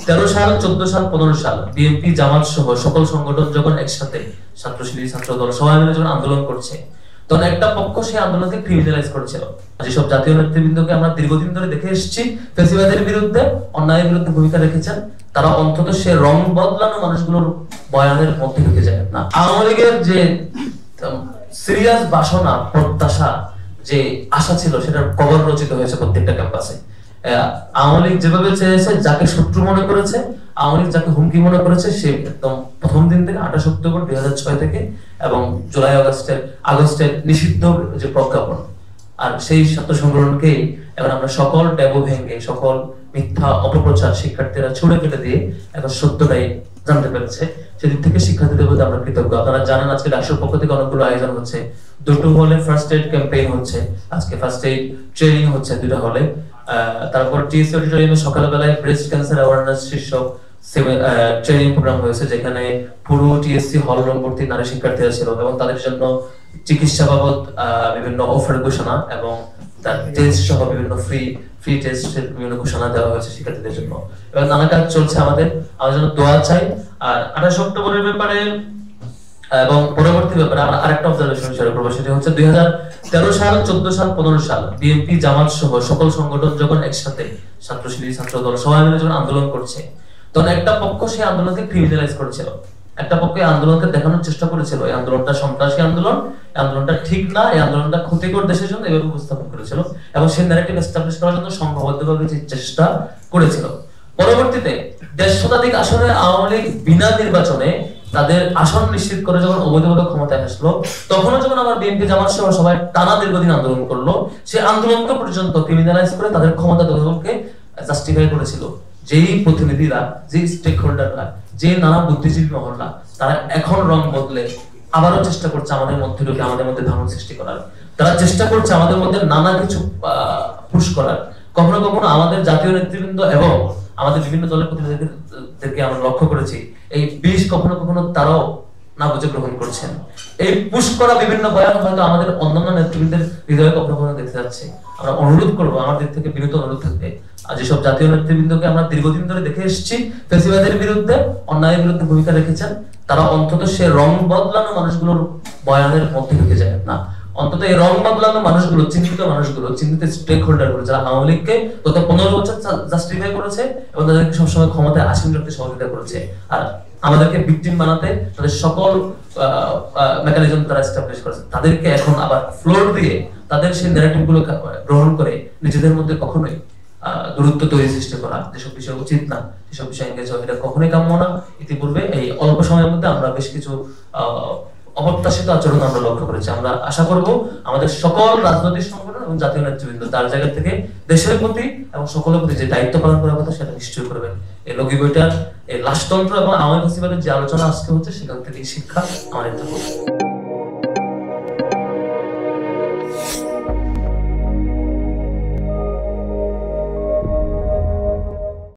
2013 সাল, 14 সাল, 15 সাল বিএনপি, জামাত সহ সকল সংগঠন যখন একসাথে ছাত্র শিবির, ছাত্র দল সবাই মিলে যখন আন্দোলন করছে, তখন একটা পক্ষ সেই আন্দোলনকে ক্রিমিনালাইজ করেছিল। যেসব জাতীয় নেতৃবৃন্দকে আমরা দীর্ঘদিন ধরে দেখে এসেছি ফ্যাসিবাদের বিরুদ্ধে, অন্যায়ের বিরুদ্ধে ভূমিকা রেখেছেন, তারা অন্তত সে রং বদলানো মানুষগুলোর বয়ানের মধ্যে ঢুকে যায় না। আওয়ামী লীগের যে সিরিয়াস বাসনা, প্রত্যাশা, যে আশা ছিল, সেটার কবর রচিত হয়েছে প্রত্যেকটা ক্যাম্পাসে। আওয়ামী লীগ যেভাবে চেয়েছে, যাকে শত্রু মনে করেছে, আওয়ামী লীগ যাকে হুমকি মনে করেছে, সে একদম প্রথম দিন থেকে 28 অক্টোবর 2006 থেকে এবং জুলাই আগস্টের নিষিদ্ধ যে প্রজ্ঞাপন, আর সেই ছাত্র সংগঠনকেই এখন আমরা সকল ট্যাবু ভেঙে, সকল মিথ্যা অপপ্রচার শিক্ষার্থীরা ছুড়ে ফেলে দিয়ে এখন সত্যটাই জানতে পেরেছে। সেদিক থেকে শিক্ষার্থীদের প্রতি আমরা কৃতজ্ঞ। আপনারা জানেন আজকে ডাকসুর পক্ষ থেকে অনেকগুলো আয়োজন হচ্ছে। দুটো হলে ফার্স্ট এইড ক্যাম্পেইন হচ্ছে, আজকে ফার্স্ট এইড ট্রেনিং হচ্ছে দুটো হলে। তারপর টিএসসি অডিটোরিয়ামে সকালবেলায় ব্রেস্ট ক্যান্সার অ্যাওয়ারনেস শীর্ষক ট্রেনিং প্রোগ্রাম হয়েছে, যেখানে পুরো টিএসসি হল রুম ভর্তি নারী শিক্ষার্থীরা ছিল এবং তাদের জন্য চিকিৎসা বাবদ বিভিন্ন অফার ঘোষণা এবং তার টেস্ট সহ বিভিন্ন ফ্রি টেস্টের বিভিন্ন ঘোষণা দেওয়া হয়েছে শিক্ষার্থীদের জন্য। এবং নানা কাজ চলছে আমাদের জন্য দোয়া চাই। আর 28 অক্টোবরের ব্যাপারে এবং পরবর্তী ব্যাপারে আমরা আরেকটা অবজারভেশন শেয়ার করবো, সেটা হচ্ছে 2013 সাল, 14 সাল, 15 সাল বিএনপি, জামাত সহ সকল সংগঠন যখন একসাথে ছাত্র শিবির, ছাত্র দল সবাই মিলে যখন আন্দোলন করছে, তখন একটা পক্ষ সেই আন্দোলনকে ক্রিমিনালাইজ করেছিল। একটা পক্ষ এই আন্দোলনকে দেখানোর চেষ্টা করেছিল এই আন্দোলনটা সন্ত্রাসী আন্দোলন, এই আন্দোলনটা ঠিক না, এই আন্দোলনটা ক্ষতিকর দেশের জন্য, এভাবে উপস্থাপন করেছিল এবং সেই ন্যারেটিভ এস্টাবলিশ করার জন্য সংঘবদ্ধভাবে যে চেষ্টা করেছিল। পরবর্তীতে 1.5 শতাধিক আসনে আওয়ামী লীগ বিনা নির্বাচনে তাদের আসন নিশ্চিত করে যখন অবৈধভাবে ক্ষমতায় আসলো, তখনও যখন আমার বিএনপি, জামাত সহ সবাই টানা দীর্ঘদিন আন্দোলন করলো, সেই আন্দোলনকে পর্যন্ত ক্রিমিনালাইজ করে তাদের ক্ষমতা দখলকে জাস্টিফাই করেছিল। যেই প্রতিনিধিরা, যে স্টেক হোল্ডাররা, যে নানা বুদ্ধিজীবী মহল্লা, তারা এখন রং বদলে আবারও চেষ্টা করছে আমাদের মধ্যে ঢুকে আমাদের মধ্যে ধারণ সৃষ্টি করার। তারা চেষ্টা করছে আমাদের মধ্যে নানা কিছু পুশ করার। কখনো কখনো আমাদের জাতীয় নেতৃবৃন্দ এবং আমাদের বিভিন্ন দলের প্রতিনিধিদেরকে আমরা লক্ষ্য করেছি, এই বিষ কখনো কখনো তারাও না বুঝে গ্রহণ করছেন। এই পুশ করা বিভিন্ন বয়ান হয়তো আমাদের অন্যান্য নেতৃবৃন্দের হৃদয়ে কখনো কখনো দেখতে যাচ্ছে। আমরা অনুরোধ করবো, আমাদের থেকে বিনীত অনুরোধ থাকবে, আর যেসব জাতীয় নেতৃবৃন্দকে আমরা দীর্ঘদিন ধরে দেখে এসেছি ফ্যাসিবাদের বিরুদ্ধে, অন্যায়ের বিরুদ্ধে ভূমিকা রেখেছেন, তারা অন্তত সে রং বদলানো মানুষগুলোর বয়ানের মধ্যে ঢুকে যায় না। অন্তত এই রং বদলানো মানুষগুলো, চিহ্নিত মানুষগুলো, চিহ্নিত স্টেক হোল্ডার গুলো, যারা আওয়ামী লীগকে গত 15 বছর জাস্টিফাই করেছে এবং তাদেরকে সবসময় ক্ষমতায় আসীন রাখতে সহযোগিতা করেছে, আর আমাদেরকে ভিকটিম বানাতে তাদের সকল মেকানিজম তারা এস্টাবলিশ করেছে, তাদেরকে এখন আবার ফ্লোর দিয়ে তাদের সেই ন্যারেটিভ গুলো গ্রহণ করে নিজেদের মধ্যে কখনোই দূরত্ব তৈরি সৃষ্টি করা, যেসব বিষয় উচিত না, সেসব বিষয় এঙ্গেজ হওয়া, এটা কখনোই কাম্য না। ইতিপূর্বে এই অল্প সময়ের মধ্যে আমরা বেশ কিছু অপ্রত্যাশিত আচরণ আমরা লক্ষ্য করেছি। আমরা আশা করব আমাদের সকল রাজনৈতিক সংগঠন এবং জাতীয় নেতৃবৃন্দ তার জায়গা থেকে দেশের প্রতি এবং সকলের প্রতি যে দায়িত্ব পালন করার কথা, সেটা নিশ্চয়ই করবেন। এই লগি বইটার এই লাশতন্ত্র এবং আওয়ামী ফ্যাসিবাদের যে আলোচনা আজকে হচ্ছে, সেখান থেকে শিক্ষা আমাদের